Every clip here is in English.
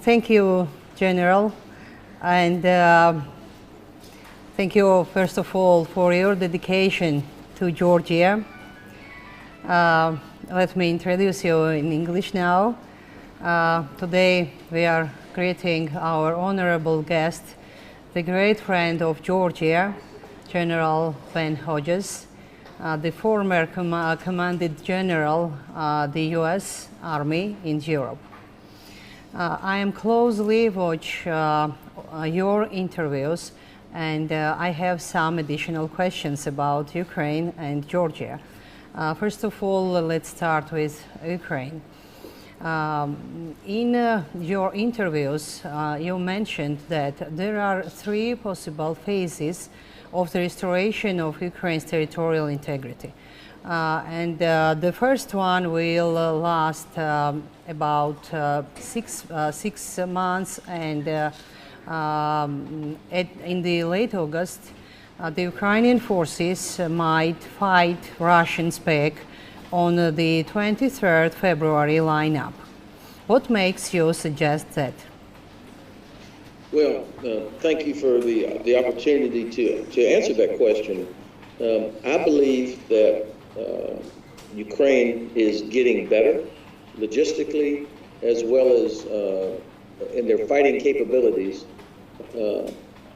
Thank you, General, and thank you, first of all, for your dedication to Georgia. Let me introduce you in English now. Today we are greeting our honorable guest, the great friend of Georgia, General Ben Hodges, the former commanded general the U.S. Army in Europe. I am closely watch your interviews, and I have some additional questions about Ukraine and Georgia. First of all, let's start with Ukraine. In your interviews, you mentioned that there are 3 possible phases of the restoration of Ukraine's territorial integrity. The first one will last about 6 months, and in the late August, the Ukrainian forces might fight Russians back on the 23rd February lineup. What makes you suggest that? Well, thank you for the opportunity to answer that question. I believe that Ukraine is getting better logistically as well as in their fighting capabilities,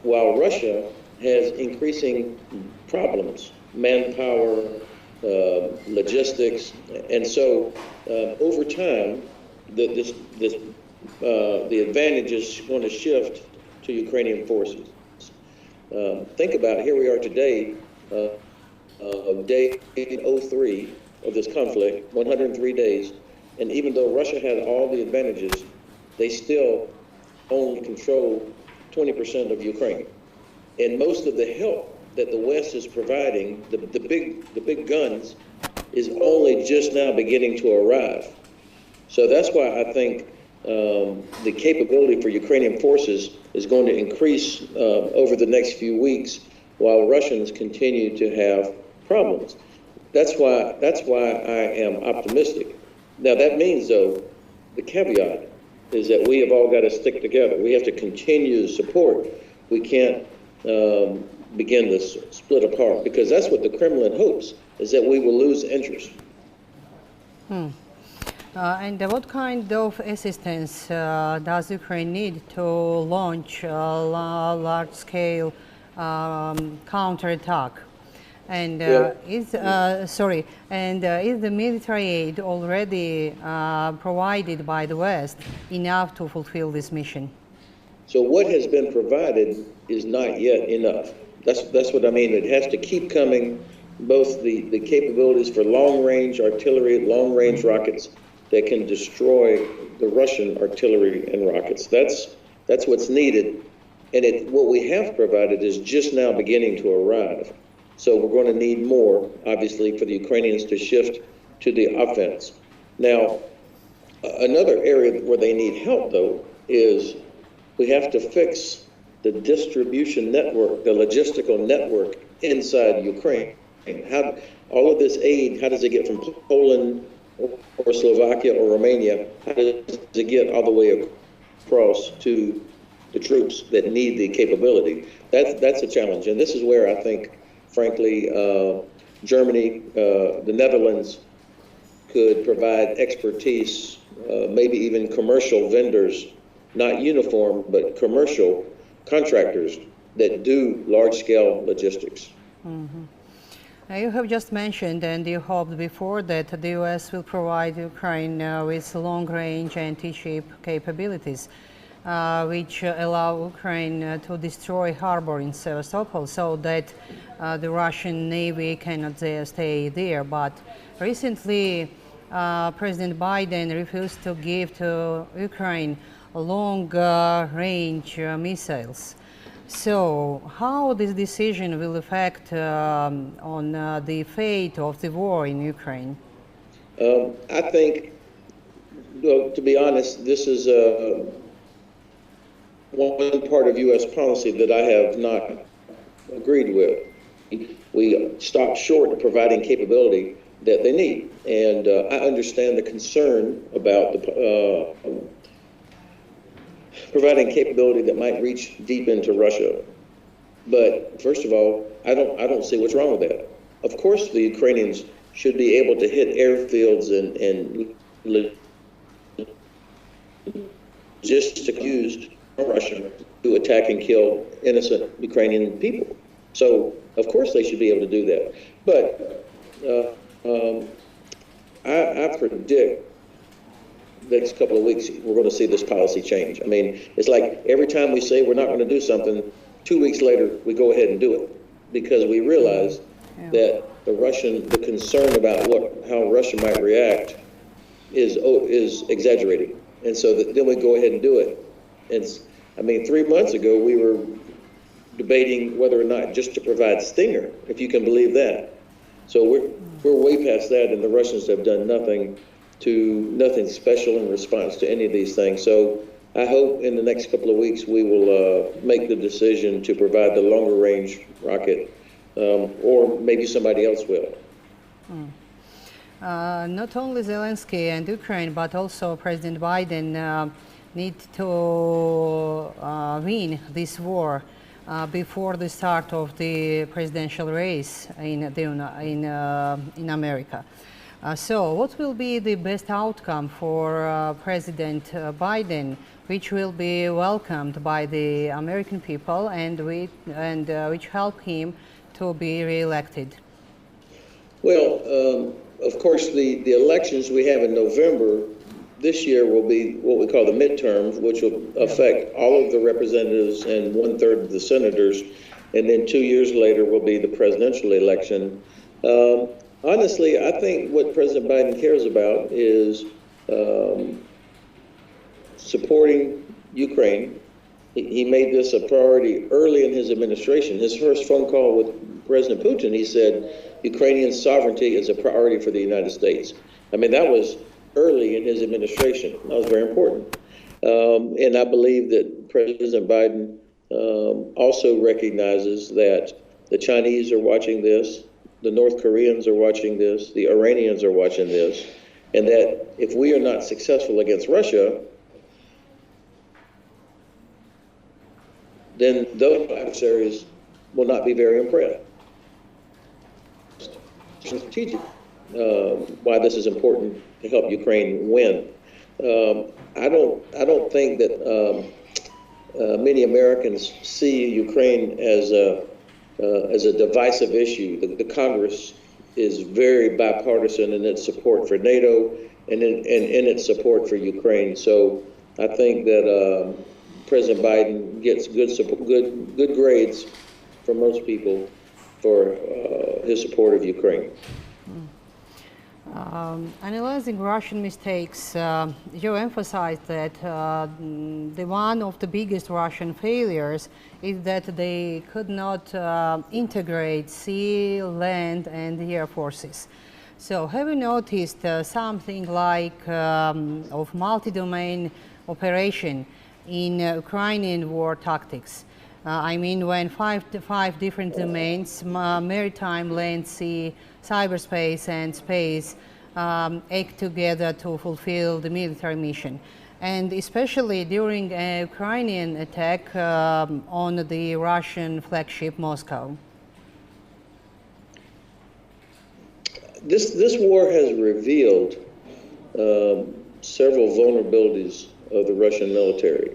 while Russia has increasing problems, manpower, logistics, and so over time, the advantage is going to shift to Ukrainian forces. Think about here we are today, day 03 of this conflict, 103 days, and even though Russia had all the advantages, they still only control 20% of Ukraine. And most of the help that the West is providing, the big guns, is only just now beginning to arrive. So that's why I think the capability for Ukrainian forces is going to increase over the next few weeks, while Russians continue to have problems. That's why I am optimistic. Now that means, though, the caveat is that we have all got to stick together. We have to continue to support. We can't begin to split apart, because that's what the Kremlin hopes, is that we will lose interest. And what kind of assistance does Ukraine need to launch a large-scale counterattack? And is the military aid already provided by the West enough to fulfill this mission? So what has been provided is not yet enough. That's what I mean. It has to keep coming, both the capabilities for long-range artillery, long-range rockets that can destroy the Russian artillery and rockets. That's what's needed. And what we have provided is just now beginning to arrive. So we're going to need more, obviously, for the Ukrainians to shift to the offense. Now, another area where they need help, though, is we have to fix the distribution network, the logistical network inside Ukraine. How all of this aid, how does it get from Poland or Slovakia or Romania, how does it get all the way across to the troops that need the capability? That's a challenge, and this is where I think, frankly, Germany, the Netherlands could provide expertise, maybe even commercial vendors, not uniform, but commercial contractors that do large-scale logistics. Mm-hmm. You have just mentioned, and you hoped before, that the U.S. will provide Ukraine with long-range anti-ship capabilities, which allow Ukraine to destroy harbor in Sevastopol, so that the Russian Navy cannot stay there. But recently, President Biden refused to give to Ukraine long-range missiles. So how this decision will affect on the fate of the war in Ukraine? I think, well, to be honest, this is one part of U.S. policy that I have not agreed with. We stopped short of providing capability that they need, and I understand the concern about providing capability that might reach deep into Russia. But first of all, I don't see what's wrong with that. Of course, the Ukrainians should be able to hit airfields and just used from Russia to attack and kill innocent Ukrainian people. So, of course, they should be able to do that. But I predict the next couple of weeks we're going to see this policy change. I mean, it's like every time we say we're not going to do something, 2 weeks later we go ahead and do it because we realize that the concern about how Russia might react is exaggerating, and so then we go ahead and do it. And I mean, 3 months ago we were debating whether or not just to provide Stinger, if you can believe that. So we're way past that, and the Russians have done nothing special in response to any of these things. So I hope in the next couple of weeks we will make the decision to provide the longer range rocket, or maybe somebody else will. Not only Zelensky and Ukraine, but also President Biden need to win this war before the start of the presidential race in America. So what will be the best outcome for President Biden, which will be welcomed by the American people and which help him to be re-elected? Well, of course, the elections we have in November this year will be what we call the midterms, which will affect all of the representatives and 1/3 of the senators. And then 2 years later will be the presidential election. Honestly, I think what President Biden cares about is supporting Ukraine. He made this a priority early in his administration. His first phone call with President Putin, he said, Ukrainian sovereignty is a priority for the United States. I mean, that was early in his administration. That was very important. And I believe that President Biden also recognizes that the Chinese are watching this, the North Koreans are watching this, the Iranians are watching this, and that if we are not successful against Russia, then those adversaries will not be very impressed. Strategic, why this is important to help Ukraine win. I don't think that many Americans see Ukraine as a divisive issue. The Congress is very bipartisan in its support for NATO and in its support for Ukraine. So I think that President Biden gets good grades from most people for his support of Ukraine. Analyzing Russian mistakes, you emphasized that one of the biggest Russian failures is that they could not integrate sea, land, and air forces. So have you noticed something like of multi-domain operation in Ukrainian war tactics? I mean, when five different domains, maritime, land, sea, cyberspace, and space, act together to fulfill the military mission. And especially during a Ukrainian attack on the Russian flagship Moscow. This war has revealed several vulnerabilities of the Russian military.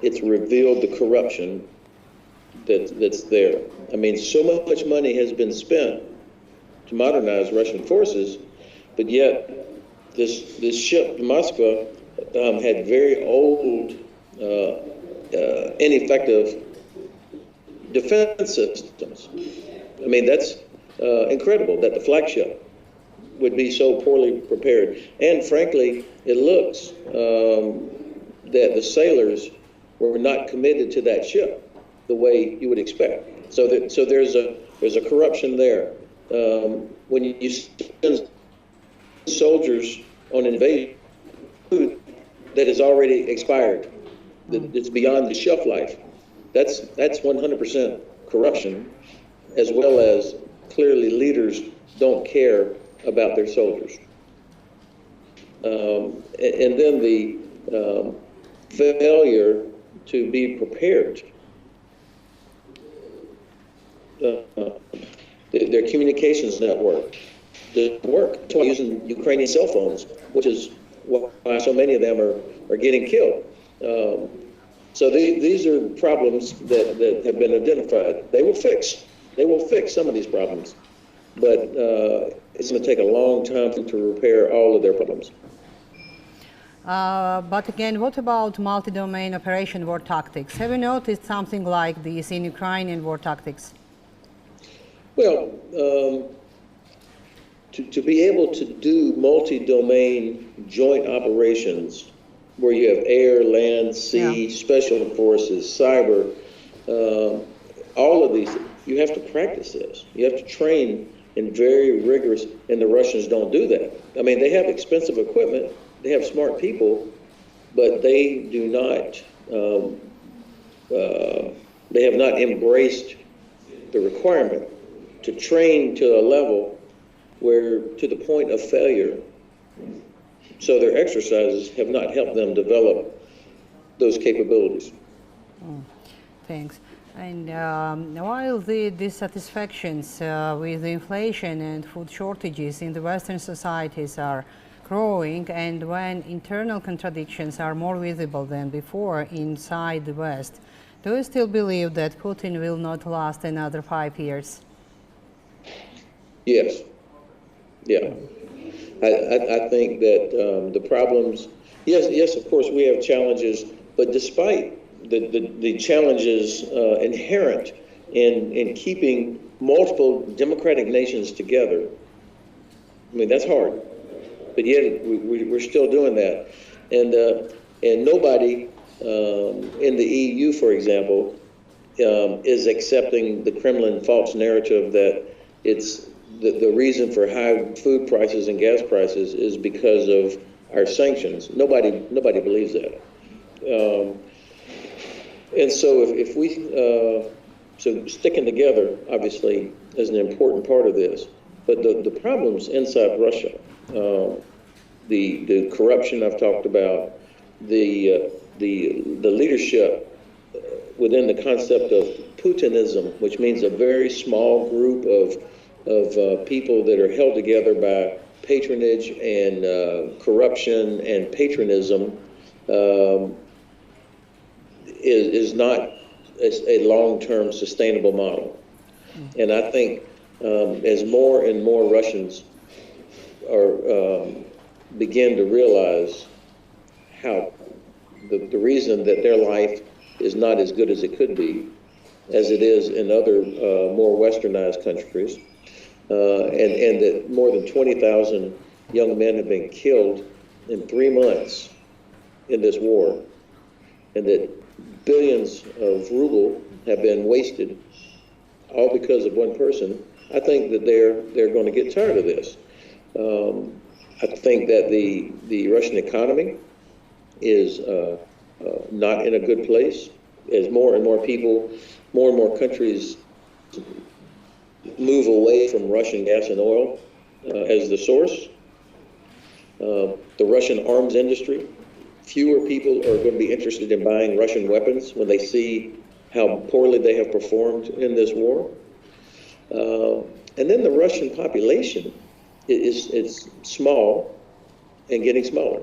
It's revealed the corruption that's there. I mean, so much money has been spent to modernize Russian forces, but yet this ship, Moscow, had very old, ineffective defense systems. I mean, that's incredible that the flagship would be so poorly prepared. And frankly, it looks that the sailors were not committed to that ship the way you would expect. So there's a corruption there. When you send soldiers on invasion that has already expired, that's beyond the shelf life, that's 100% corruption, as well as clearly leaders don't care about their soldiers. And then failure to be prepared. Their communications network doesn't work. That's why using Ukrainian cell phones, which is why so many of them are getting killed. So these are problems that have been identified. They will fix some of these problems, but it's going to take a long time to repair all of their problems. But again, what about multi-domain operation war tactics? Have you noticed something like this in Ukrainian war tactics? Well, to be able to do multi-domain joint operations where you have air, land, sea, special forces, cyber, all of these, you have to practice this. You have to train in very rigorous, and the Russians don't do that. I mean, they have expensive equipment, they have smart people, but they do not, they have not embraced the requirement to train to a level where, to the point of failure. So their exercises have not helped them develop those capabilities. Thanks. And while the dissatisfactions with the inflation and food shortages in the Western societies are growing, and when internal contradictions are more visible than before inside the West, do you still believe that Putin will not last another 5 years? Yes. Yeah. I think that the problems, yes, of course, we have challenges, but despite the challenges inherent in keeping multiple democratic nations together, I mean, that's hard, but yet we're still doing that. And nobody in the EU, for example, is accepting the Kremlin false narrative that it's the reason for high food prices and gas prices is because of our sanctions. Nobody believes that. And so if we, so sticking together, obviously, is an important part of this. But the problems inside Russia, the corruption I've talked about, the leadership within the concept of Putinism, which means a very small group of people that are held together by patronage and corruption and patronism, is not a long-term sustainable model. And I think as more and more Russians are begin to realize how the reason that their life is not as good as it could be, as it is in other more westernized countries, and that more than 20,000 young men have been killed in 3 months in this war, and that billions of ruble have been wasted, all because of one person. I think that they're going to get tired of this. I think that the Russian economy is not in a good place, as more and more people, more and more countries move away from Russian gas and oil as the source. The Russian arms industry, fewer people are going to be interested in buying Russian weapons when they see how poorly they have performed in this war. And then the Russian population is small and getting smaller.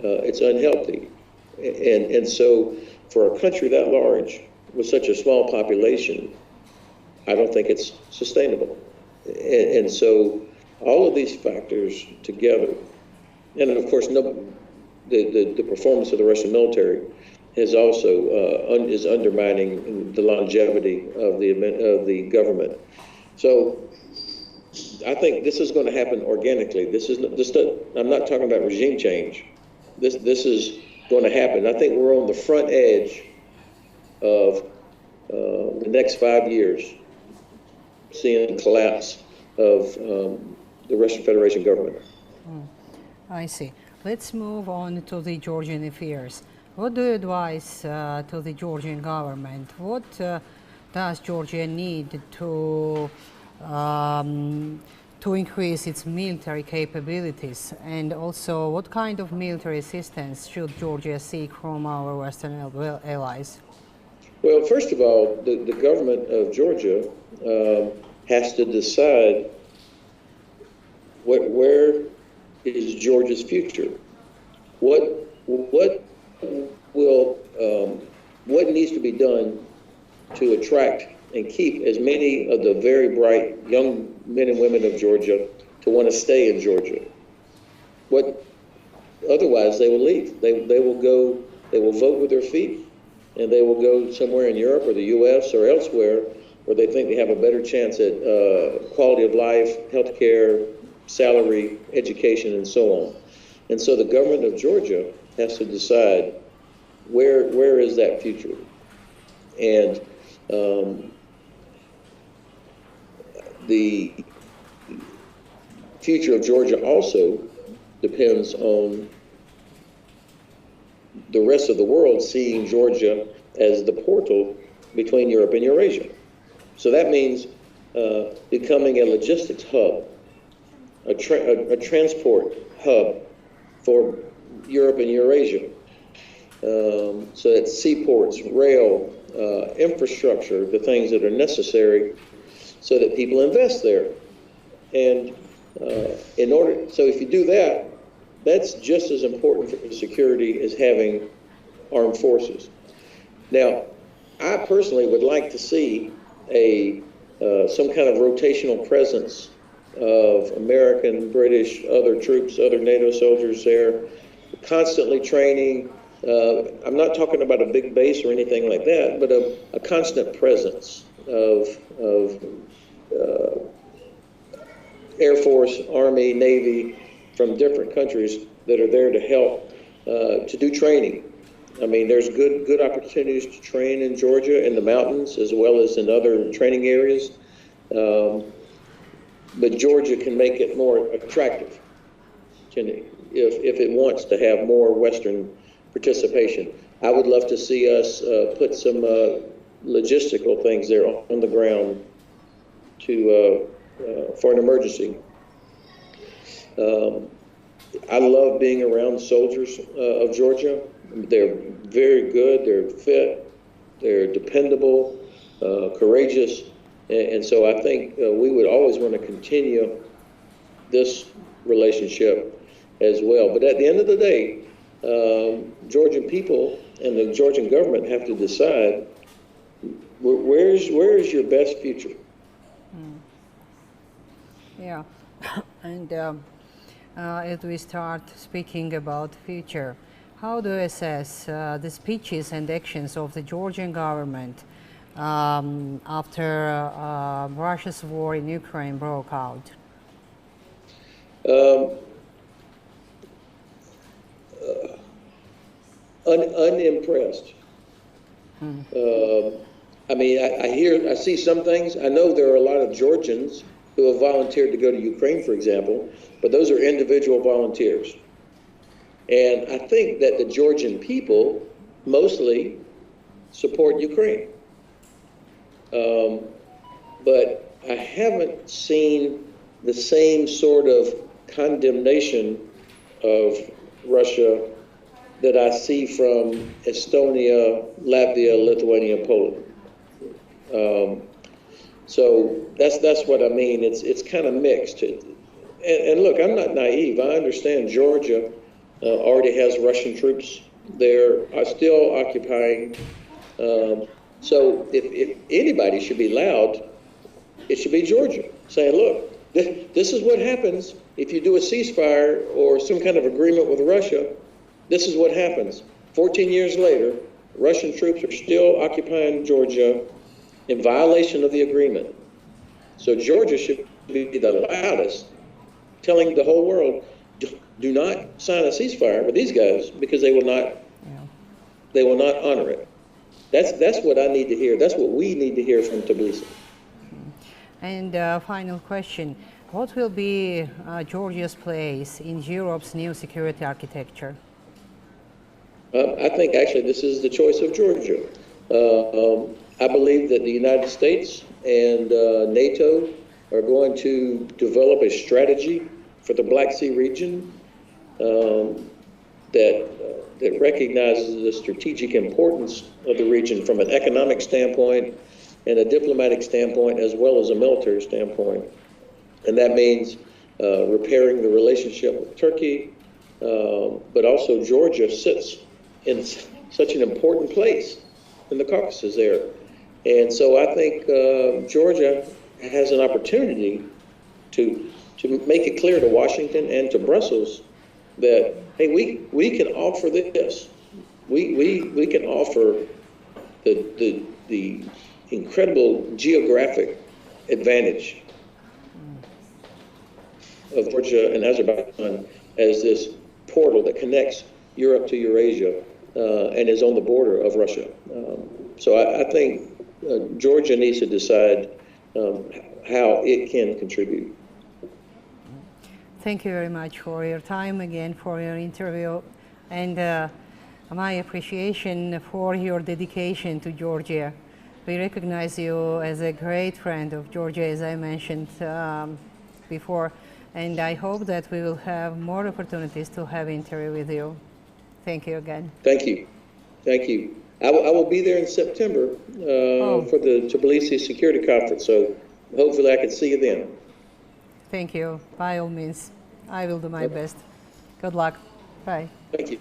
It's unhealthy. And so for a country that large with such a small population, I don't think it's sustainable. And so all of these factors together, and of course, the performance of the Russian military is also is undermining the longevity of the government. So I think this is going to happen organically. I'm not talking about regime change. This is going to happen. I think we're on the front edge of the next 5 years, seeing the collapse of the Russian Federation government. I see. Let's move on to the Georgian affairs. What do you advise to the Georgian government? What does Georgia need to to increase its military capabilities? And also, what kind of military assistance should Georgia seek from our Western allies? Well, first of all, the government of Georgia has to decide where is Georgia's future. What needs to be done to attract and keep as many of the very bright young men and women of Georgia to want to stay in Georgia? Otherwise, they will leave. They will go. They will vote with their feet, and they will go somewhere in Europe or the U.S. or elsewhere where they think they have a better chance at quality of life, health care, salary, education, and so on. And so the government of Georgia has to decide where is that future. And the future of Georgia also depends on the rest of the world seeing Georgia as the portal between Europe and Eurasia. So that means becoming a logistics hub, a transport hub for Europe and Eurasia. So that seaports, rail, infrastructure, the things that are necessary so that people invest there. And so if you do that, that's just as important for security as having armed forces. Now, I personally would like to see some kind of rotational presence of American, British, other troops, other NATO soldiers there, constantly training. I'm not talking about a big base or anything like that, but a constant presence of Air Force, Army, Navy from different countries that are there to help to do training. I mean, there's good opportunities to train in Georgia in the mountains as well as in other training areas. But Georgia can make it more attractive if it wants to have more Western participation. I would love to see us put some logistical things there on the ground for an emergency. I love being around soldiers of Georgia. They're very good, they're fit, they're dependable, courageous, and so I think we would always want to continue this relationship as well. But at the end of the day, Georgian people and the Georgian government have to decide where is your best future. Yeah, and as we start speaking about the future, how do you assess the speeches and actions of the Georgian government after Russia's war in Ukraine broke out? Unimpressed. I mean, I see some things. I know there are a lot of Georgians who have volunteered to go to Ukraine, for example, but those are individual volunteers. And I think that the Georgian people mostly support Ukraine. But I haven't seen the same sort of condemnation of Russia that I see from Estonia, Latvia, Lithuania, Poland. So that's what I mean. It's kind of mixed. And look, I'm not naive. I understand Georgia already has Russian troops there, are still occupying. So if anybody should be loud, it should be Georgia, saying, look, this is what happens if you do a ceasefire or some kind of agreement with Russia. This is what happens. 14 years later, Russian troops are still occupying Georgia in violation of the agreement. So Georgia should be the loudest, telling the whole world, do not sign a ceasefire with these guys because they will not honor it. That's what I need to hear. That's what we need to hear from Tbilisi. And final question, what will be Georgia's place in Europe's new security architecture? I think actually this is the choice of Georgia. I believe that the United States and NATO are going to develop a strategy for the Black Sea region that recognizes the strategic importance of the region from an economic standpoint and a diplomatic standpoint, as well as a military standpoint. And that means repairing the relationship with Turkey, but also Georgia sits in such an important place in the Caucasus there. And so I think Georgia has an opportunity to make it clear to Washington and to Brussels that, hey, we can offer this. We can offer the incredible geographic advantage of Georgia and Azerbaijan as this portal that connects Europe to Eurasia and is on the border of Russia. So I think Georgia needs to decide how it can contribute. Thank you very much for your time again, for your interview, and my appreciation for your dedication to Georgia. We recognize you as a great friend of Georgia, as I mentioned before, and I hope that we will have more opportunities to have an interview with you. Thank you again. Thank you. Thank you. I will be there in September for the Tbilisi Security Conference, so hopefully I can see you then. Thank you. By all means, I will do my best. Good luck. Bye. Thank you.